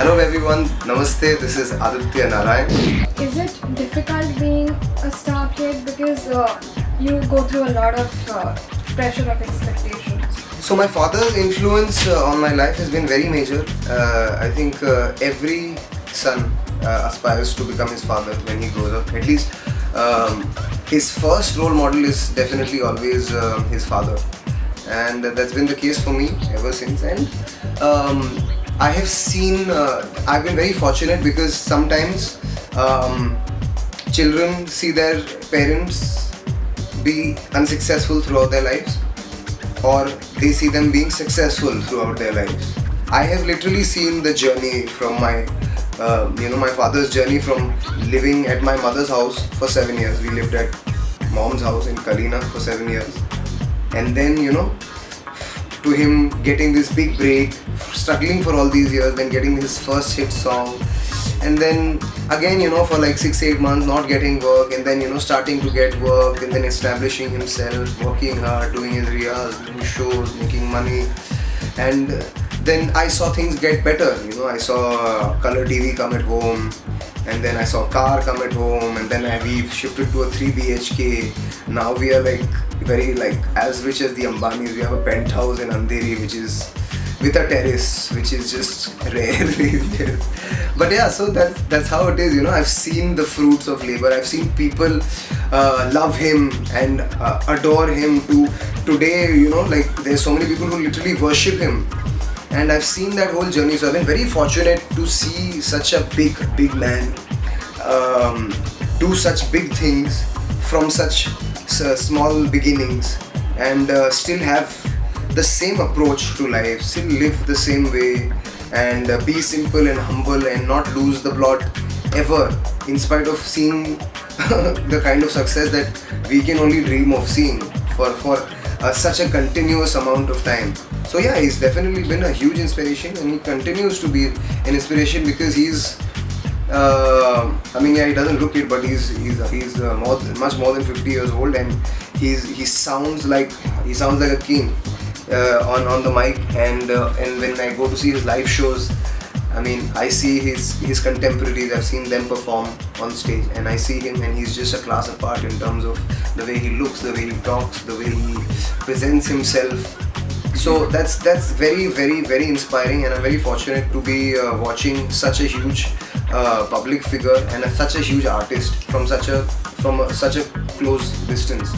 Hello everyone, Namaste, this is Aditya Narayan. Is it difficult being a star kid because you go through a lot of pressure of expectations? So my father's influence on my life has been very major. I think every son aspires to become his father when he grows up. At least his first role model is definitely always his father. And that's been the case for me ever since. And I have seen, I've been very fortunate because sometimes children see their parents be unsuccessful throughout their lives, or they see them being successful throughout their lives. I have literally seen the journey from my my father's journey from living at my mother's house for 7 years. We lived at mom's house in Kalina for 7 years, and then to him getting this big break, struggling for all these years, then getting his first hit song, and then again for like 6-8 months not getting work, and then starting to get work, and then establishing himself, working hard, doing his riyas, doing shows, making money. And then I saw things get better. I saw color TV come at home, and then I saw car come at home, and then we shifted to a 3 BHK. Now we are very as rich as the Ambanis. We have a penthouse in Andheri which is with a terrace, which is just rare these days. But yeah, so that's how it is. I've seen the fruits of labor. I've seen people love him and adore him to today. There's so many people who literally worship him, and I've seen that whole journey. So I've been very fortunate to see such a big man do such big things from such small beginnings, and still have the same approach to life, still live the same way, and be simple and humble and not lose the plot ever, in spite of seeing the kind of success that we can only dream of seeing for such a continuous amount of time. So yeah, he's definitely been a huge inspiration, and he continues to be an inspiration because he's he doesn't look it, but he's much more than 50 years old, and he sounds like a king on the mic. And when I go to see his live shows, I see his contemporaries. I've seen them perform on stage, and I see him, and he's just a class apart in terms of the way he looks, the way he talks, the way he presents himself. So that's very inspiring, and I'm very fortunate to be watching such a huge public figure and such a huge artist from such a close distance.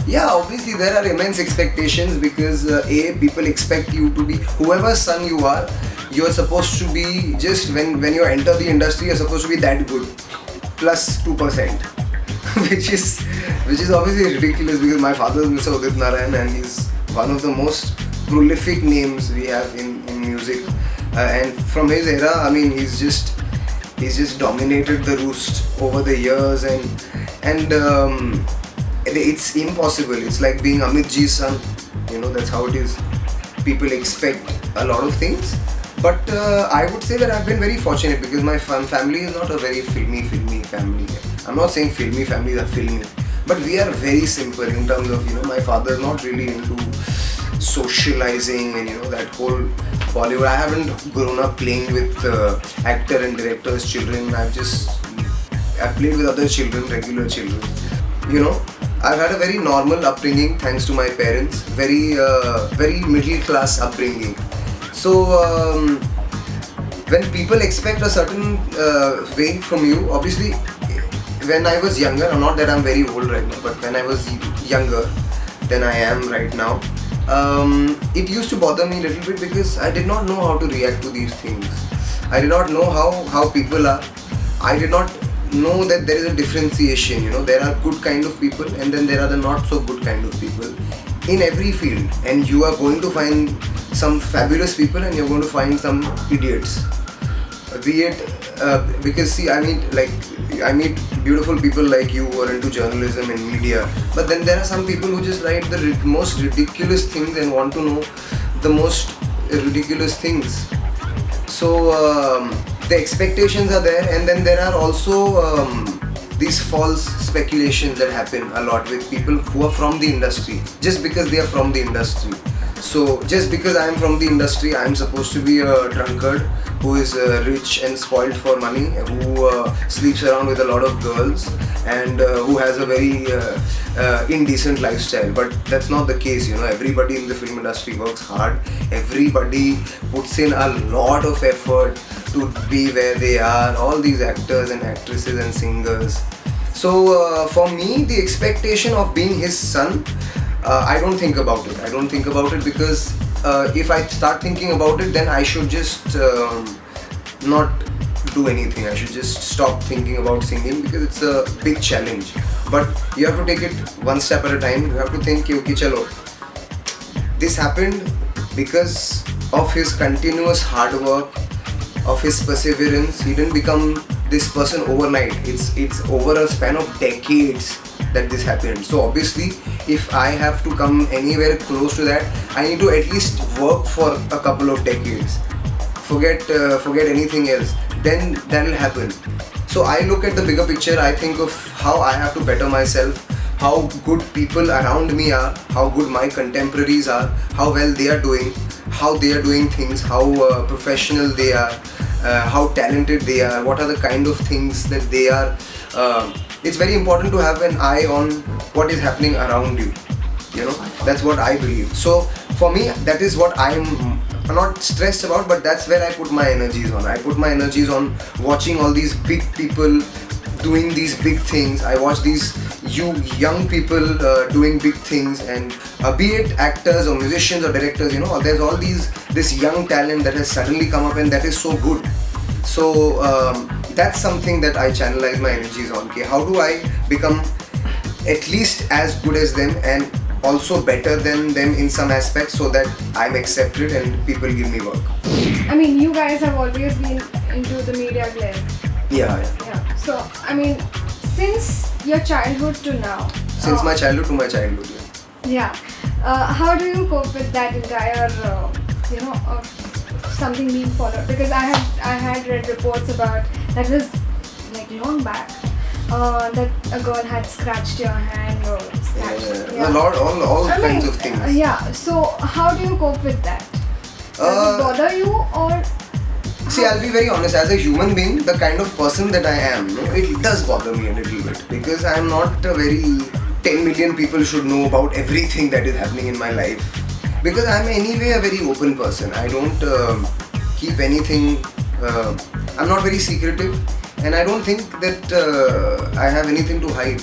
Yeah, obviously there are immense expectations because people expect you to be whoever son you are. You're supposed to be, just when you enter the industry, you're supposed to be that good, plus 2%, which is obviously ridiculous because my father is Mr. Aditya Narayan, and he's one of the most prolific names we have in music, and from his era, he's just dominated the roost over the years, and it's impossible. It's like being Amit Ji's son. That's how it is. People expect a lot of things, but I would say that I've been very fortunate because my family is not a very filmy family. I'm not saying filmy families are filmy, but we are very simple in terms of my father is not really into socializing and that whole Bollywood. I haven't grown up playing with actor and directors' children. I've played with other children, regular children. I've had a very normal upbringing thanks to my parents. Very middle class upbringing. So when people expect a certain way from you, obviously when I was younger, not that I'm very old right now, but when I was younger than I am right now, it used to bother me a little bit because I did not know how to react to these things. I did not know how people are. I did not know that there is a differentiation. There are good kind of people, and then there are the not so good kind of people in every field, and you are going to find some fabulous people and you're going to find some idiots. Be it because see, I meet beautiful people like you who are into journalism and media, but then there are some people who just write the most ridiculous things and want to know the most ridiculous things. So the expectations are there, and then there are also these false speculations that happen a lot with people who are from the industry, just because they are from the industry. So just because I am from the industry, I am supposed to be a drunkard who is rich and spoiled for money, who sleeps around with a lot of girls, and who has a very indecent lifestyle. But that's not the case. Everybody in the film industry works hard. Everybody puts in a lot of effort to be where they are. All these actors and actresses and singers. So for me, the expectation of being his son, I don't think about it. I don't think about it because if I start thinking about it, then I should just not do anything. I should just stop thinking about singing because it's a big challenge. But you have to take it one step at a time. You have to think, okay, chalo, this happened because of his continuous hard work, of his perseverance. He didn't become this person overnight. It's over a span of decades that this happened. So obviously, if I have to come anywhere close to that, I need to at least work for a couple of decades. Forget anything else. Then that will happen. So I look at the bigger picture. I think of how I have to better myself, how good people around me are, how good my contemporaries are, how well they are doing, how they are doing things, how professional they are, how talented they are, what are the kind of things that they are. It's very important to have an eye on what is happening around you. That's what I believe. So for me, that is what I'm not stressed about, but that's where I put my energies on. I put my energies on watching all these big people doing these big things. I watch these young people doing big things, and be it actors or musicians or directors, there's all this young talent that has suddenly come up, and that is so good. So that's something that I channelize my energies on. Okay, how do I become at least as good as them and also better than them in some aspects, so that I'm accepted and people give me work. I mean, you guys have always been into the media glare. Yeah. So, I mean, since your childhood to now. Since my childhood to my childhood. Yeah. How do you cope with that entire, something being followed? Because I had read reports about that was like long back. That a girl had scratched your hand or scratched. A lot, all kinds of things. So how do you cope with that? Does it bother you or? See, I'll be very honest. As a human being, the kind of person that I am, it does bother me a little bit because I'm not a very 10 million people should know about everything that is happening in my life. Because I'm anyway a very open person. I don't keep anything. I'm not very secretive. And I don't think that I have anything to hide.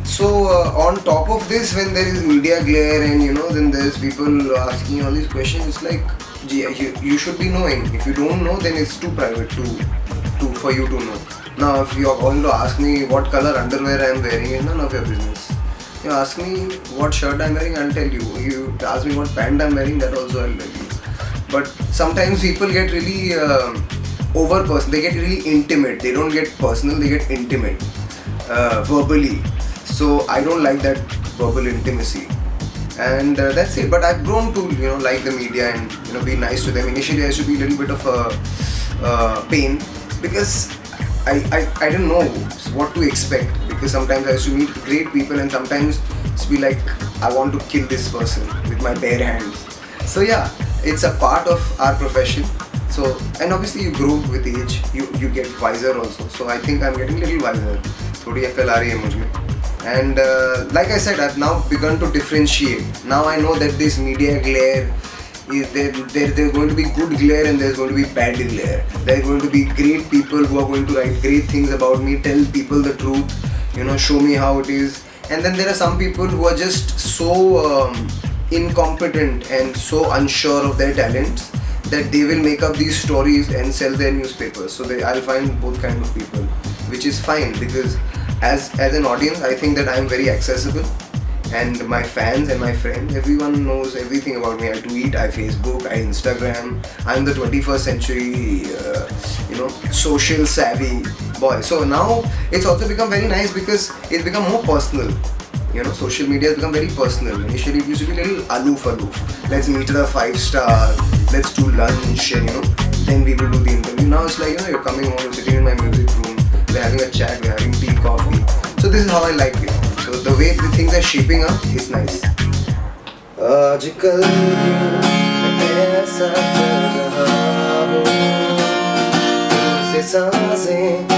So on top of this, when there is media glare and then there's people asking all these questions, it's like, you should be knowing. If you don't know, then it's too private for you to know. Now, if you are going to ask me what color underwear I am wearing, it's none of your business. You ask me what shirt I am wearing, I'll tell you. You ask me what pant I am wearing, that also I'll tell you. But sometimes people get really they get really intimate. They don't get personal, they get intimate verbally. So I don't like that verbal intimacy, and that's it. But I've grown to like the media and be nice to them. Initially I used to be a little bit of a pain because I didn't know what to expect, because sometimes I used to meet great people and sometimes it's be like, I want to kill this person with my bare hands. So yeah, it's a part of our profession. So, and obviously you grow with age, you get wiser also. So I think I'm getting a little wiser. Thodi akal aa rahi hai mujh mein. And like I said, I've now begun to differentiate. Now I know that this media glare, there's going to be good glare and there's going to be bad glare. There's going to be great people who are going to write great things about me, tell people the truth, show me how it is. And then there are some people who are just so incompetent and so unsure of their talents that they will make up these stories and sell their newspapers. So I'll find both kinds of people, which is fine, because as an audience, I think that I'm very accessible, and my fans and my friends, everyone knows everything about me. I tweet, I Facebook, I Instagram. I'm the 21st century, social savvy boy. So now it's also become very nice because it's become more personal. Social media has become very personal. Initially it used to be a little aloof. Let's meet at a 5-star, let's do lunch, and then we will do the interview. Now it's like, you're coming home, you're sitting in my music room, we're having a chat, we're having tea, coffee. So this is how I like it. So the way the things are shaping up is nice. आजकल क्यों मैं ऐसा कर रहा हूँ, तुमसे सांसें